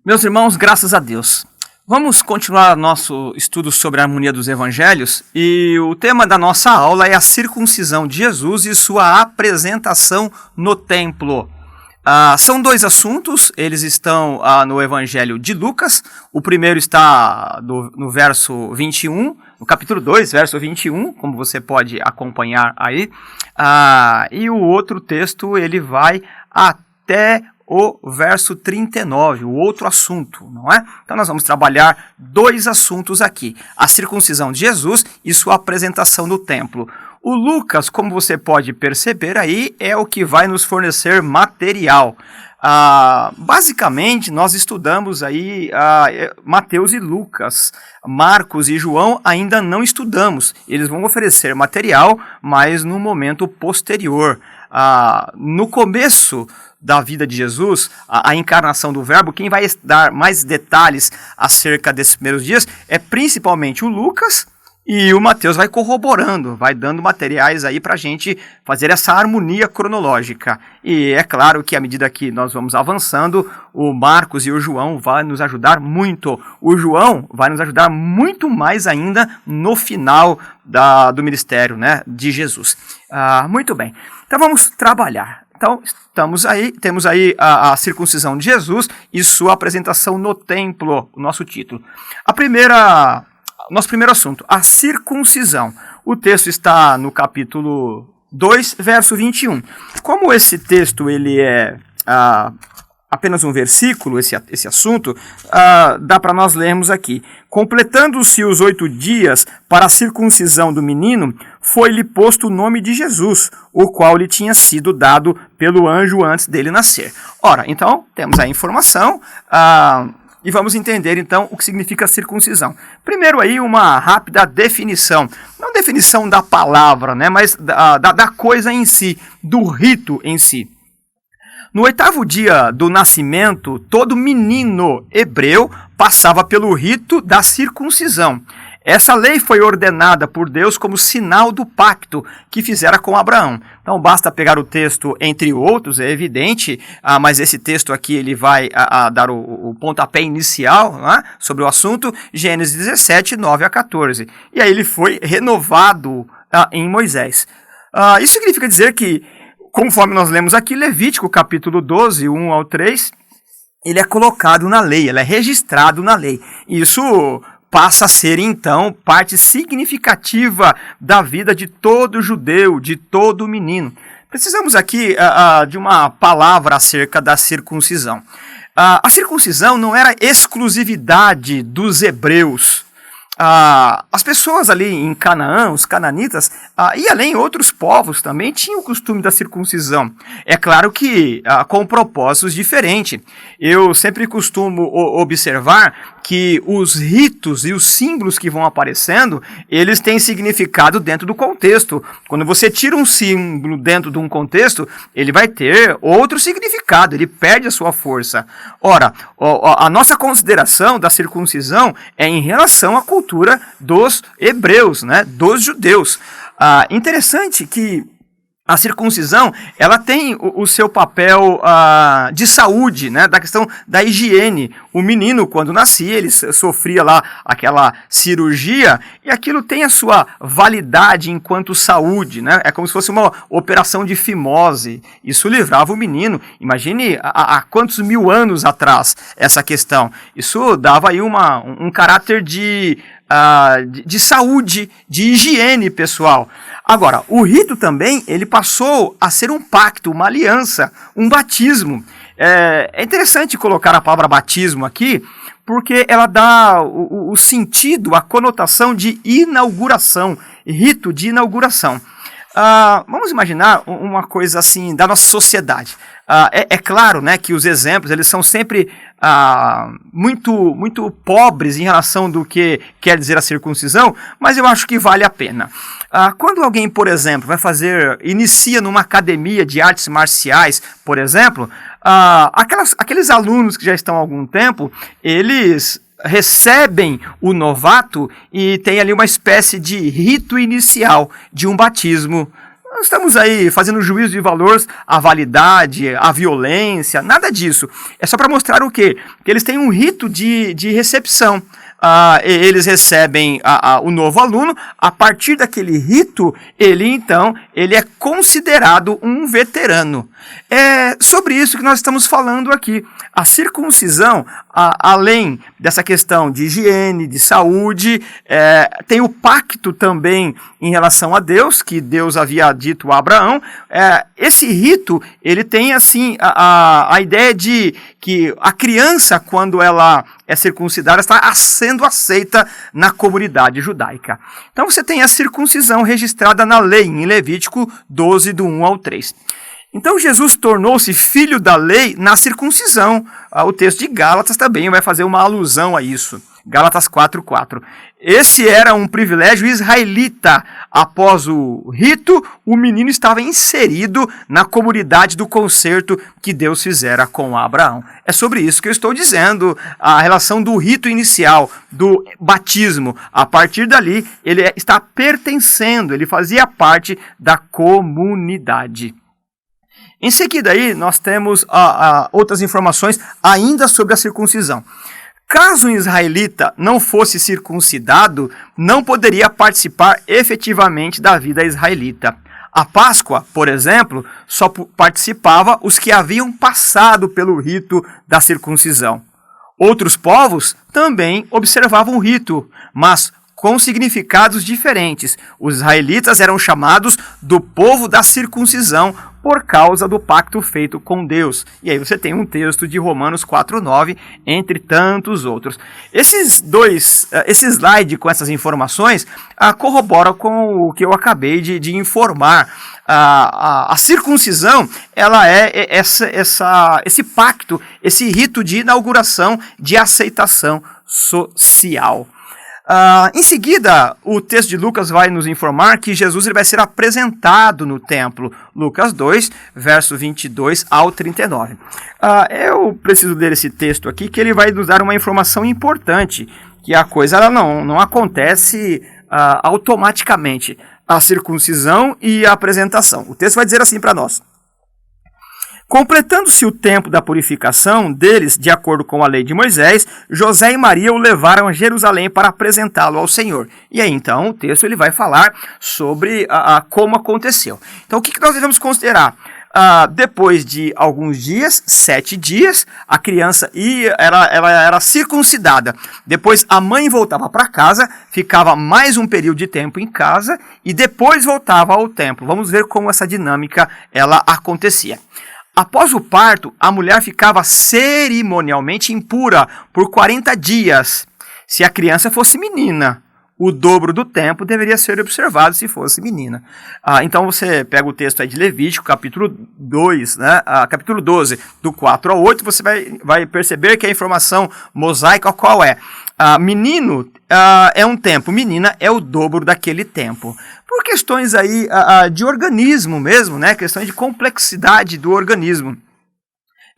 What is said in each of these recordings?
Meus irmãos, graças a Deus. Vamos continuar nosso estudo sobre a harmonia dos evangelhos e o tema da nossa aula é a circuncisão de Jesus e sua apresentação no templo. São dois assuntos, eles estão no evangelho de Lucas. O primeiro está no verso 21, no capítulo 2, verso 21, como você pode acompanhar aí. E o outro texto ele vai até o verso 39, o outro assunto, não é? Então nós vamos trabalhar dois assuntos aqui, a circuncisão de Jesus e sua apresentação no templo. O Lucas, como você pode perceber aí, é o que vai nos fornecer material. Basicamente, nós estudamos aí Mateus e Lucas. Marcos e João ainda não estudamos. Eles vão oferecer material, mas no momento posterior. No começo da vida de Jesus, a encarnação do Verbo, quem vai dar mais detalhes acerca desses primeiros dias é principalmente o Lucas, e o Mateus vai corroborando, vai dando materiais aí para a gente fazer essa harmonia cronológica. E é claro que à medida que nós vamos avançando, o Marcos e o João vão nos ajudar muito. O João vai nos ajudar muito mais ainda no final do ministério, né, de Jesus. Muito bem, então vamos trabalhar. Então, temos aí a circuncisão de Jesus e sua apresentação no templo, o nosso título. Nosso primeiro assunto, a circuncisão. O texto está no capítulo 2, verso 21. Como esse texto ele é apenas um versículo, esse assunto, dá para nós lermos aqui. Completando-se os 8 dias para a circuncisão do menino, foi-lhe posto o nome de Jesus, o qual lhe tinha sido dado pelo anjo antes dele nascer. Ora, então, temos a informação e vamos entender, então, o que significa circuncisão. Primeiro aí, uma rápida definição. Não definição da palavra, né, mas da coisa em si, do rito em si. No 8º dia do nascimento, todo menino hebreu passava pelo rito da circuncisão. Essa lei foi ordenada por Deus como sinal do pacto que fizera com Abraão. Então basta pegar o texto entre outros, é evidente, mas esse texto aqui ele vai dar o pontapé inicial, né, sobre o assunto, Gênesis 17, 9 a 14. E aí ele foi renovado em Moisés. Isso significa dizer que, conforme nós lemos aqui, Levítico capítulo 12, 1 ao 3, ele é colocado na lei, ele é registrado na lei. Isso passa a ser, então, parte significativa da vida de todo judeu, de todo menino. Precisamos aqui de uma palavra acerca da circuncisão. A circuncisão não era exclusividade dos hebreus. As pessoas ali em Canaã, os cananitas, e além outros povos também tinham o costume da circuncisão. É claro que com propósitos diferentes. Eu sempre costumo observar que os ritos e os símbolos que vão aparecendo, eles têm significado dentro do contexto. Quando você tira um símbolo dentro de um contexto, ele vai ter outro significado, ele perde a sua força. Ora, a nossa consideração da circuncisão é em relação à cultura dos hebreus, né, dos judeus. Interessante que a circuncisão, ela tem o seu papel de saúde, né, da questão da higiene. O menino, quando nascia, ele sofria lá aquela cirurgia e aquilo tem a sua validade enquanto saúde, né? É como se fosse uma operação de fimose. Isso livrava o menino. Imagine há quantos mil anos atrás essa questão. Isso dava aí um caráter de saúde, de higiene pessoal. Agora, o rito também, ele passou a ser um pacto, uma aliança, um batismo. É interessante colocar a palavra batismo aqui, porque ela dá o sentido, a conotação de inauguração, rito de inauguração. Vamos imaginar uma coisa assim da nossa sociedade. É claro, né, que os exemplos eles são sempre muito pobres em relação do que quer dizer a circuncisão, mas eu acho que vale a pena. Quando alguém, por exemplo, inicia numa academia de artes marciais, por exemplo, aqueles alunos que já estão há algum tempo, eles recebem o novato e tem ali uma espécie de rito inicial de um batismo. Não estamos aí fazendo juízo de valores à validade, à violência, nada disso. É só para mostrar o quê? Que eles têm um rito de recepção. Eles recebem o novo aluno. A partir daquele rito, ele é considerado um veterano. É sobre isso que nós estamos falando aqui. A circuncisão, além dessa questão de higiene, de saúde, tem o pacto também em relação a Deus, que Deus havia dito a Abraão. Esse rito, ele tem assim a ideia de que a criança, quando ela é circuncidada, está sendo aceita na comunidade judaica. Então você tem a circuncisão registrada na lei, em Levítico 12, do 1 ao 3. Então Jesus tornou-se filho da lei na circuncisão. O texto de Gálatas também vai fazer uma alusão a isso. Gálatas 4:4. Esse era um privilégio israelita. Após o rito, o menino estava inserido na comunidade do concerto que Deus fizera com Abraão. É sobre isso que eu estou dizendo, a relação do rito inicial, do batismo. A partir dali, ele está pertencendo, ele fazia parte da comunidade. Em seguida aí, nós temos outras informações ainda sobre a circuncisão. Caso um israelita não fosse circuncidado, não poderia participar efetivamente da vida israelita. A Páscoa, por exemplo, só participava os que haviam passado pelo rito da circuncisão. Outros povos também observavam o rito, mas com significados diferentes. Os israelitas eram chamados do povo da circuncisão por causa do pacto feito com Deus. E aí você tem um texto de Romanos 4:9, entre tantos outros. Esse slide com essas informações corrobora com o que eu acabei de informar. A circuncisão, ela é esse pacto, esse rito de inauguração, de aceitação social. Em seguida, o texto de Lucas vai nos informar que Jesus vai ser apresentado no templo. Lucas 2, verso 22 ao 39. Eu preciso ler esse texto aqui, que ele vai nos dar uma informação importante, que a coisa ela não acontece automaticamente. A circuncisão e a apresentação. O texto vai dizer assim para nós. Completando-se o tempo da purificação deles, de acordo com a lei de Moisés, José e Maria o levaram a Jerusalém para apresentá-lo ao Senhor. E aí, então, o texto ele vai falar sobre como aconteceu. Então, o que nós devemos considerar? Depois de alguns dias, 7 dias, a criança ela era circuncidada. Depois a mãe voltava para casa, ficava mais um período de tempo em casa e depois voltava ao templo. Vamos ver como essa dinâmica ela acontecia. Após o parto, a mulher ficava cerimonialmente impura por 40 dias. Se a criança fosse menina, o dobro do tempo deveria ser observado se fosse menina. Então você pega o texto aí de Levítico, capítulo 2, né? Capítulo 12, do 4 ao 8, você vai perceber que a informação mosaica qual é? Menino é um tempo, menina é o dobro daquele tempo. Por questões aí de organismo mesmo, né? Questões de complexidade do organismo.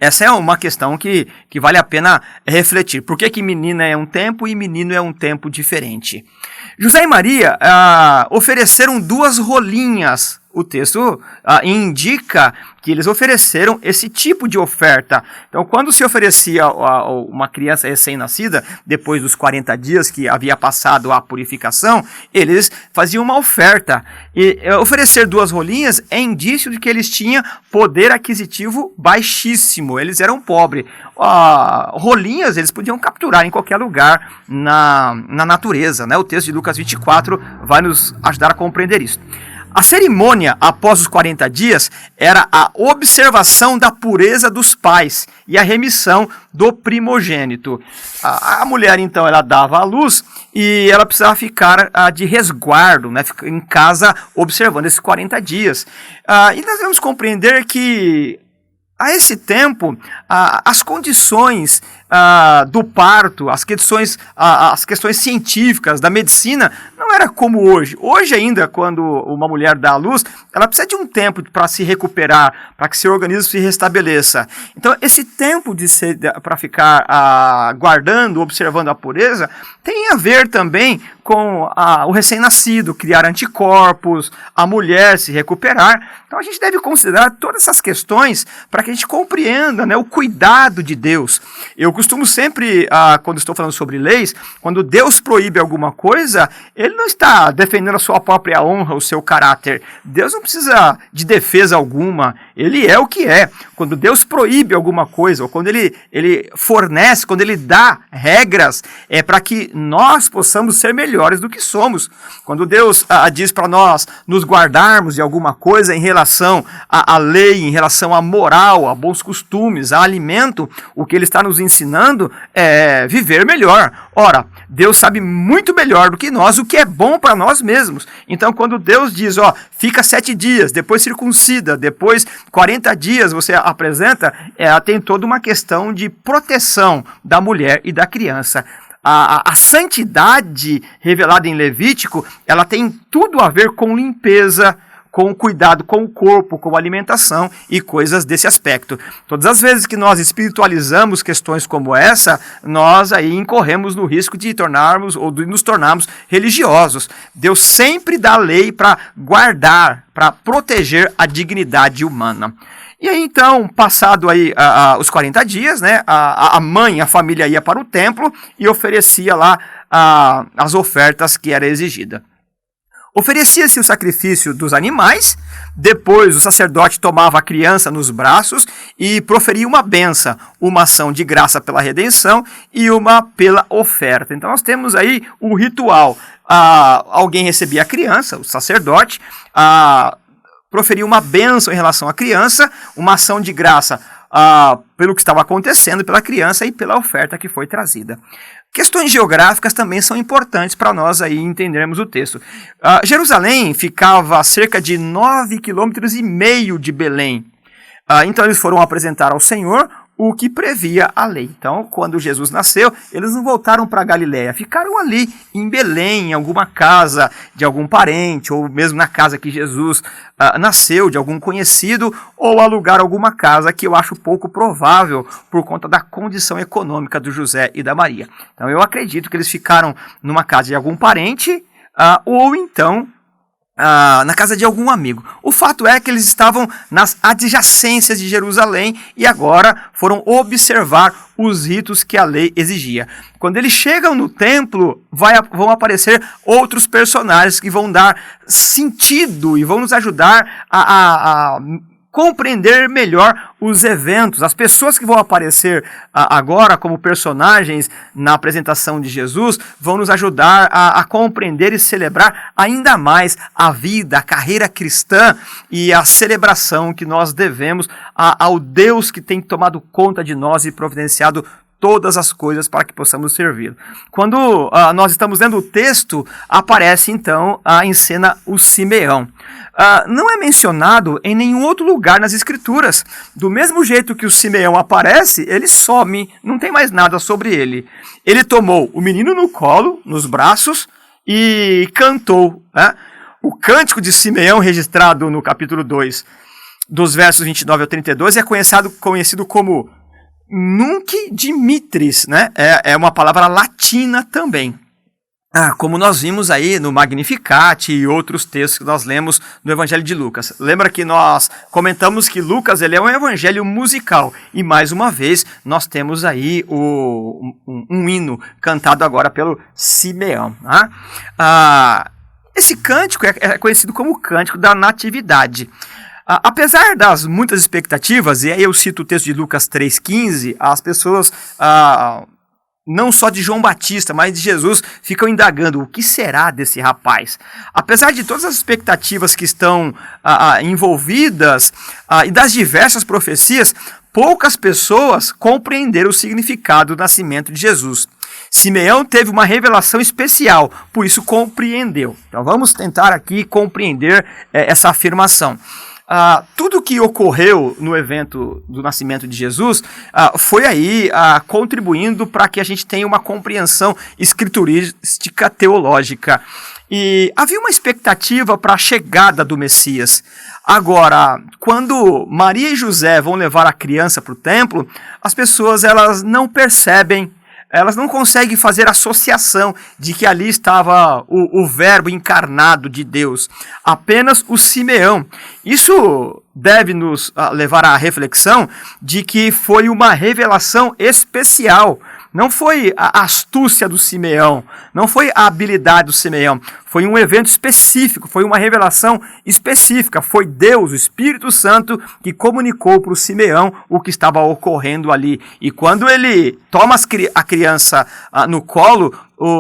Essa é uma questão que vale a pena refletir. Por que menina é um tempo e menino é um tempo diferente? José e Maria ofereceram 2 rolinhas. O texto indica que eles ofereceram esse tipo de oferta. Então, quando se oferecia uma criança recém-nascida, depois dos 40 dias que havia passado a purificação, eles faziam uma oferta. E oferecer 2 rolinhas é indício de que eles tinham poder aquisitivo baixíssimo. Eles eram pobres. Rolinhas eles podiam capturar em qualquer lugar na natureza, né? O texto de Lucas 24 vai nos ajudar a compreender isso. A cerimônia após os 40 dias era a observação da pureza dos pais e a remissão do primogênito. A mulher, então, ela dava à luz e ela precisava ficar de resguardo, né, em casa observando esses 40 dias. E nós devemos compreender que a esse tempo, as condições do parto, as questões científicas, da medicina, não era como hoje. Hoje ainda, quando uma mulher dá à luz, ela precisa de um tempo para se recuperar, para que seu organismo se restabeleça. Então, esse tempo para ficar guardando, observando a pureza, tem a ver também com o recém-nascido criar anticorpos, a mulher se recuperar. Então a gente deve considerar todas essas questões para que a gente compreenda, né, o cuidado de Deus. Eu costumo sempre, quando estou falando sobre leis, quando Deus proíbe alguma coisa, Ele não está defendendo a sua própria honra, o seu caráter. Deus não precisa de defesa alguma, Ele é o que é. Quando Deus proíbe alguma coisa, ou quando Ele fornece, quando Ele dá regras, é para que nós possamos ser melhores do que somos. Quando Deus diz para nós nos guardarmos de alguma coisa em relação à lei, em relação à moral, a bons costumes, a alimento, o que Ele está nos ensinando é viver melhor. Ora, Deus sabe muito melhor do que nós o que é bom para nós mesmos. Então, quando Deus diz, fica 7 dias, depois circuncida, depois 40 dias você apresenta, tem toda uma questão de proteção da mulher e da criança. A santidade revelada em Levítico, ela tem tudo a ver com limpeza, com cuidado com o corpo, com a alimentação e coisas desse aspecto. Todas as vezes que nós espiritualizamos questões como essa, nós aí incorremos no risco de nos tornarmos religiosos. Deus sempre dá lei para guardar, para proteger a dignidade humana. E aí, então, passado aí os 40 dias, né, a família ia para o templo e oferecia lá as ofertas que era exigida. Oferecia-se o sacrifício dos animais, depois o sacerdote tomava a criança nos braços e proferia uma bênção, uma ação de graça pela redenção e uma pela oferta. Então nós temos aí o ritual. Alguém recebia a criança, o sacerdote, proferia uma bênção em relação à criança, uma ação de graça pelo que estava acontecendo pela criança e pela oferta que foi trazida. Questões geográficas também são importantes para nós aí entendermos o texto. Jerusalém ficava a cerca de 9,5 km de Belém. Então eles foram apresentar ao Senhor o que previa a lei. Então, quando Jesus nasceu, eles não voltaram para Galiléia, ficaram ali em Belém, em alguma casa de algum parente, ou mesmo na casa que Jesus nasceu, de algum conhecido, ou alugaram alguma casa, que eu acho pouco provável por conta da condição econômica do José e da Maria. Então, eu acredito que eles ficaram numa casa de algum parente, ou então na casa de algum amigo. O fato é que eles estavam nas adjacências de Jerusalém e agora foram observar os ritos que a lei exigia. Quando eles chegam no templo, vão aparecer outros personagens que vão dar sentido e vão nos ajudar a compreender melhor os eventos, as pessoas que vão aparecer agora como personagens na apresentação de Jesus, vão nos ajudar a compreender e celebrar ainda mais a vida, a carreira cristã e a celebração que nós devemos ao Deus que tem tomado conta de nós e providenciado todas as coisas para que possamos servir. Quando nós estamos lendo o texto, aparece então em cena o Simeão. Não é mencionado em nenhum outro lugar nas Escrituras. Do mesmo jeito que o Simeão aparece, ele some, não tem mais nada sobre ele. Ele tomou o menino no colo, nos braços, e cantou. O cântico de Simeão, registrado no capítulo 2, dos versos 29 ao 32, é conhecido como Nunc Dimitris, né? É uma palavra latina também. Como nós vimos aí no Magnificat e outros textos que nós lemos no Evangelho de Lucas. Lembra que nós comentamos que Lucas ele é um evangelho musical. E mais uma vez nós temos aí um hino cantado agora pelo Simeão. Esse cântico é conhecido como o Cântico da Natividade. Apesar das muitas expectativas, e aí eu cito o texto de Lucas 3,15, as pessoas, não só de João Batista, mas de Jesus, ficam indagando o que será desse rapaz. Apesar de todas as expectativas que estão envolvidas e das diversas profecias, poucas pessoas compreenderam o significado do nascimento de Jesus. Simeão teve uma revelação especial, por isso compreendeu. Então vamos tentar aqui compreender essa afirmação. Tudo que ocorreu no evento do nascimento de Jesus foi aí contribuindo para que a gente tenha uma compreensão escriturística teológica. E havia uma expectativa para a chegada do Messias. Agora, quando Maria e José vão levar a criança para o templo, as pessoas elas não percebem, elas não conseguem fazer associação de que ali estava o Verbo encarnado de Deus, apenas o Simeão. Isso deve nos levar à reflexão de que foi uma revelação especial. Não foi a astúcia do Simeão, não foi a habilidade do Simeão, foi um evento específico, foi uma revelação específica, foi Deus, o Espírito Santo, que comunicou para o Simeão o que estava ocorrendo ali. E quando ele toma a criança no colo,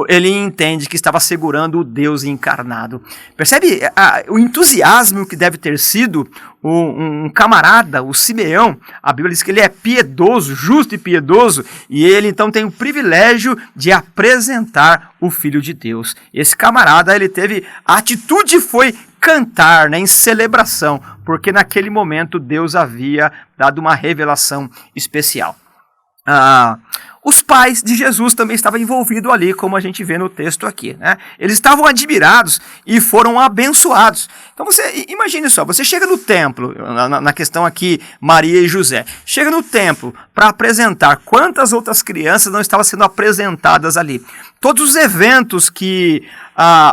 ele entende que estava segurando o Deus encarnado. Percebe o entusiasmo que deve ter sido um camarada, o Simeão? A Bíblia diz que ele é piedoso, justo e piedoso, e ele então tem o privilégio de apresentar o Filho de Deus. Esse camarada, ele teve, a atitude foi cantar, né, em celebração, porque naquele momento Deus havia dado uma revelação especial. Os pais de Jesus também estavam envolvidos ali, como a gente vê no texto aqui, né? Eles estavam admirados e foram abençoados. Então você imagine só, você chega no templo, na questão aqui, Maria e José, chega no templo para apresentar quantas outras crianças não estavam sendo apresentadas ali. Todos os eventos que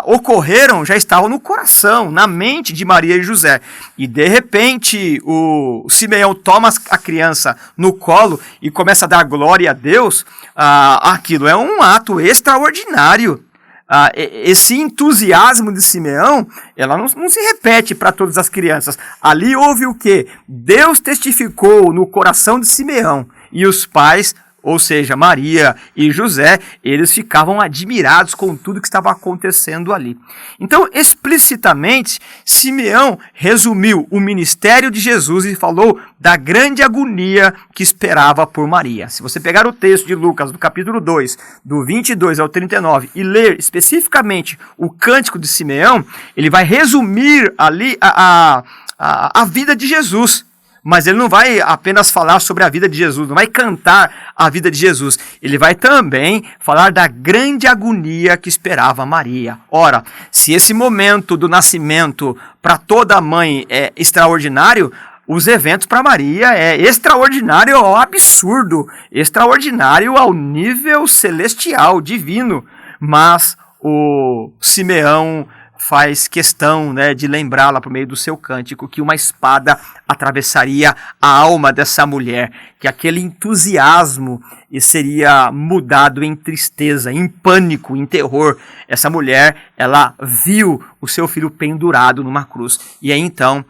ocorreram já estavam no coração, na mente de Maria e José. E de repente o Simeão toma a criança no colo e começa a dar glória a Deus. Aquilo é um ato extraordinário. Esse entusiasmo de Simeão, ela não se repete para todas as crianças. Ali houve o quê? Deus testificou no coração de Simeão, e os pais, ou seja, Maria e José, eles ficavam admirados com tudo que estava acontecendo ali. Então, explicitamente, Simeão resumiu o ministério de Jesus e falou da grande agonia que esperava por Maria. Se você pegar o texto de Lucas, do capítulo 2, do 22 ao 39, e ler especificamente o cântico de Simeão, ele vai resumir ali a vida de Jesus. Mas ele não vai apenas falar sobre a vida de Jesus, não vai cantar a vida de Jesus. Ele vai também falar da grande agonia que esperava Maria. Ora, se esse momento do nascimento para toda mãe é extraordinário, os eventos para Maria é extraordinário ao absurdo, extraordinário ao nível celestial, divino. Mas o Simeão faz questão, né, de lembrá-la por meio do seu cântico que uma espada atravessaria a alma dessa mulher, que aquele entusiasmo seria mudado em tristeza, em pânico, em terror. Essa mulher, ela viu o seu filho pendurado numa cruz, e aí então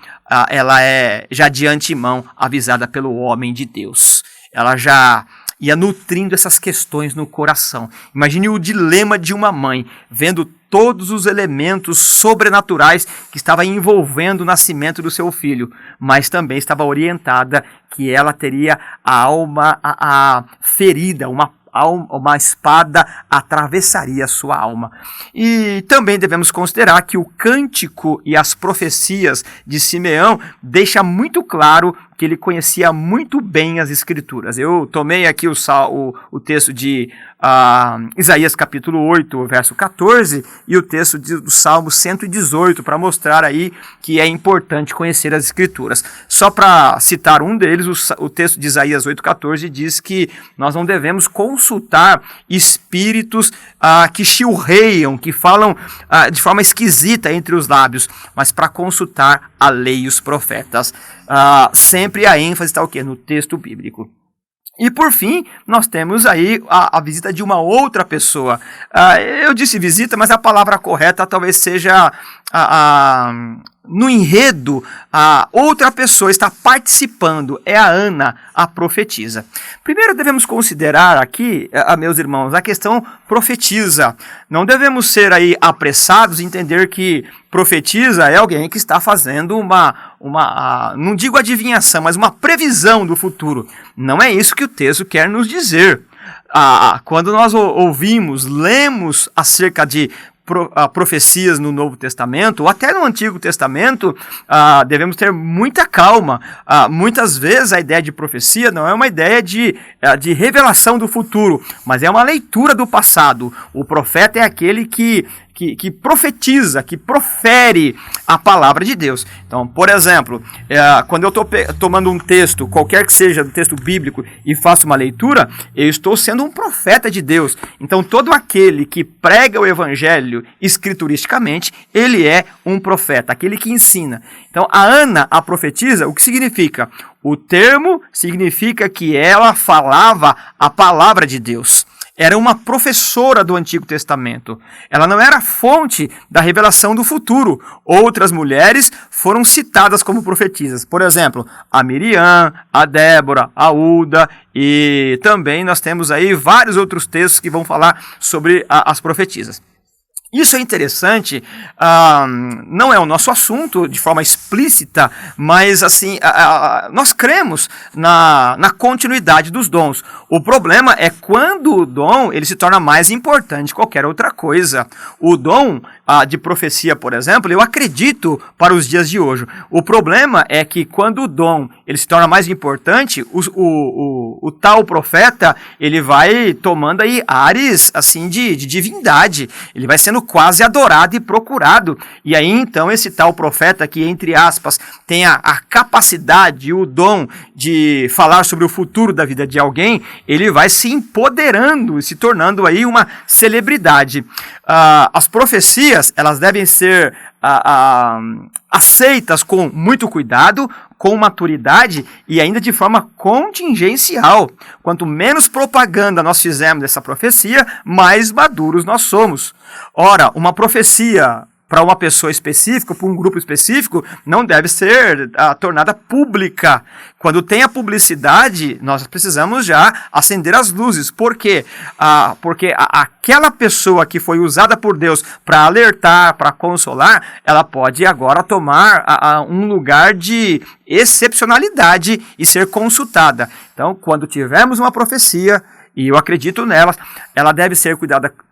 ela é já de antemão avisada pelo homem de Deus. Ela já ia nutrindo essas questões no coração. Imagine o dilema de uma mãe, vendo todos os elementos sobrenaturais que estavam envolvendo o nascimento do seu filho, mas também estava orientada que ela teria a alma ferida, uma espada atravessaria a sua alma. E também devemos considerar que o cântico e as profecias de Simeão deixam muito claro que ele conhecia muito bem as Escrituras. Eu tomei aqui o texto de Isaías capítulo 8, verso 14, e o texto do Salmo 118, para mostrar aí que é importante conhecer as Escrituras. Só para citar um deles, o texto de Isaías 8,14 diz que nós não devemos consultar espíritos que chilreiam, que falam de forma esquisita entre os lábios, mas para consultar a lei e os profetas. Sempre a ênfase está o quê? No texto bíblico. E por fim, nós temos aí a visita de uma outra pessoa. Eu disse visita, mas a palavra correta talvez seja no enredo, outra pessoa está participando, é a Ana, a profetisa. Primeiro devemos considerar aqui, meus irmãos, a questão profetisa. Não devemos ser aí apressados e entender que profetisa é alguém que está fazendo não digo adivinhação, mas uma previsão do futuro. Não é isso que o texto quer nos dizer. Quando nós lemos acerca de profecias no Novo Testamento, ou até no Antigo Testamento, devemos ter muita calma. Muitas vezes a ideia de profecia não é uma ideia de revelação do futuro, mas é uma leitura do passado. O profeta é aquele que profetiza, que profere a palavra de Deus. Então, por exemplo, quando eu estou tomando um texto, qualquer que seja um texto bíblico, e faço uma leitura, eu estou sendo um profeta de Deus. Então, todo aquele que prega o evangelho escrituristicamente, ele é um profeta, aquele que ensina. Então, a Ana, a profetisa, o que significa? O termo significa que ela falava a palavra de Deus. Era uma professora do Antigo Testamento. Ela não era fonte da revelação do futuro. Outras mulheres foram citadas como profetisas. Por exemplo, a Miriam, a Débora, a Uda, e também nós temos aí vários outros textos que vão falar sobre as profetisas. Isso é interessante, não é o nosso assunto de forma explícita, mas assim, nós cremos na continuidade dos dons. O problema é quando o dom ele se torna mais importante que qualquer outra coisa. O dom de profecia, por exemplo, eu acredito para os dias de hoje. O problema é que quando o dom ele se torna mais importante, o tal profeta ele vai tomando aí ares assim, de divindade, ele vai sendo quase adorado e procurado. E aí então esse tal profeta que, entre aspas, tem a capacidade, o dom de falar sobre o futuro da vida de alguém, ele vai se empoderando e se tornando aí uma celebridade. As profecias, elas devem ser aceitas com muito cuidado, com maturidade e ainda de forma contingencial. Quanto menos propaganda nós fizermos dessa profecia, mais maduros nós somos. Ora, uma profecia para uma pessoa específica, para um grupo específico, não deve ser tornada pública. Quando tem a publicidade, nós precisamos já acender as luzes. Por quê? Porque aquela pessoa que foi usada por Deus para alertar, para consolar, ela pode agora tomar um lugar de excepcionalidade e ser consultada. Então, quando tivermos uma profecia, e eu acredito nela, ela deve ser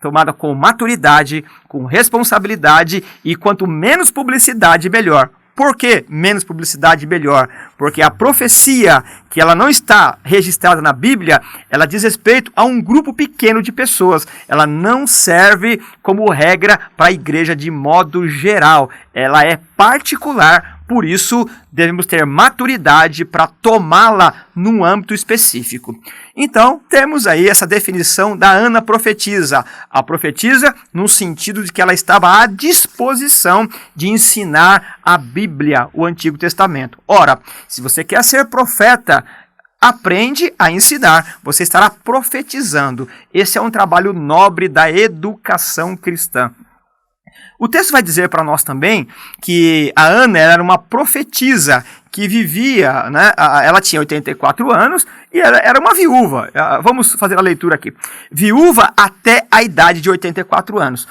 tomada com maturidade, com responsabilidade, e quanto menos publicidade, melhor. Por que menos publicidade, melhor? Porque a profecia, que ela não está registrada na Bíblia, ela diz respeito a um grupo pequeno de pessoas. Ela não serve como regra para a igreja de modo geral. Ela é particular. Por isso, devemos ter maturidade para tomá-la num âmbito específico. Então, temos aí essa definição da Ana profetisa. A profetisa no sentido de que ela estava à disposição de ensinar a Bíblia, o Antigo Testamento. Ora, se você quer ser profeta, aprende a ensinar, você estará profetizando. Esse é um trabalho nobre da educação cristã. O texto vai dizer para nós também que a Ana era uma profetisa que vivia, né? Ela tinha 84 anos e ela era uma viúva. Vamos fazer a leitura aqui. Viúva até a idade de 84 anos.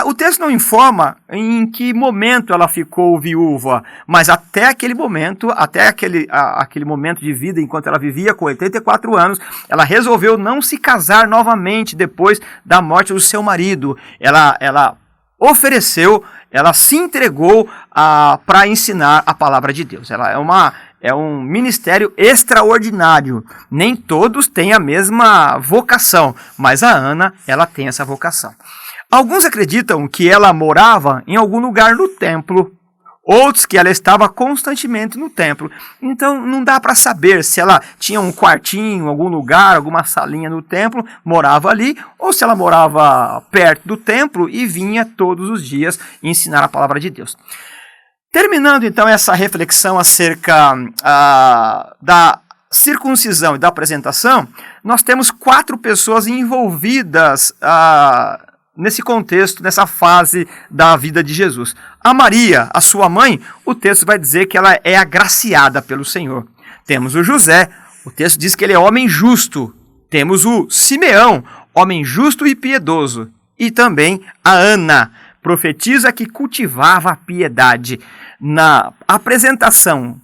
O texto não informa em que momento ela ficou viúva, mas até aquele momento, aquele momento de vida, enquanto ela vivia com 84 anos, ela resolveu não se casar novamente depois da morte do seu marido. Ela ofereceu, ela se entregou para ensinar a palavra de Deus. Ela é um ministério extraordinário. Nem todos têm a mesma vocação, mas a Ana, ela tem essa vocação. Alguns acreditam que ela morava em algum lugar no templo, outros que ela estava constantemente no templo. Então não dá para saber se ela tinha um quartinho, algum lugar, alguma salinha no templo, morava ali, ou se ela morava perto do templo e vinha todos os dias ensinar a palavra de Deus. Terminando então essa reflexão acerca da circuncisão e da apresentação, nós temos 4 pessoas envolvidas nesse contexto, nessa fase da vida de Jesus. A Maria, a sua mãe, o texto vai dizer que ela é agraciada pelo Senhor. Temos o José, o texto diz que ele é homem justo. Temos o Simeão, homem justo e piedoso. E também a Ana, profetisa que cultivava a piedade. Na apresentação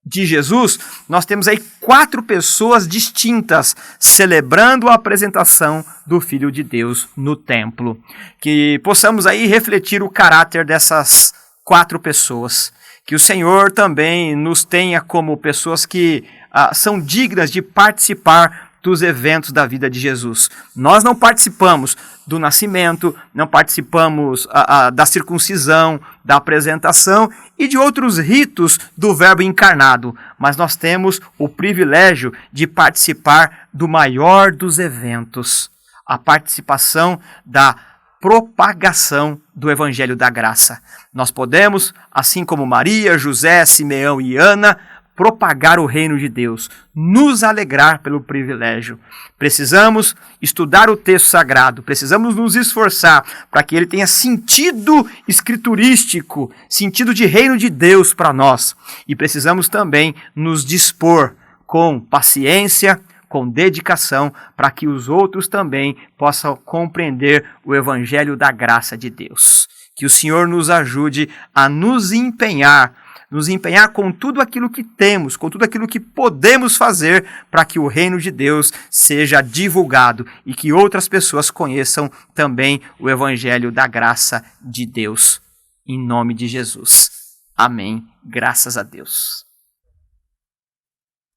de Jesus, nós temos aí 4 pessoas distintas celebrando a apresentação do Filho de Deus no templo. Que possamos aí refletir o caráter dessas 4 pessoas. Que o Senhor também nos tenha como pessoas que são dignas de participar dos eventos da vida de Jesus. Nós não participamos do nascimento, não participamos da circuncisão, da apresentação e de outros ritos do Verbo encarnado, mas nós temos o privilégio de participar do maior dos eventos, a participação da propagação do Evangelho da Graça. Nós podemos, assim como Maria, José, Simeão e Ana, propagar o reino de Deus, nos alegrar pelo privilégio. Precisamos estudar o texto sagrado, precisamos nos esforçar para que ele tenha sentido escriturístico, sentido de reino de Deus para nós. E precisamos também nos dispor com paciência, com dedicação, para que os outros também possam compreender o Evangelho da graça de Deus. Que o Senhor nos ajude a nos empenhar com tudo aquilo que temos, com tudo aquilo que podemos fazer para que o reino de Deus seja divulgado e que outras pessoas conheçam também o Evangelho da graça de Deus. Em nome de Jesus. Amém. Graças a Deus.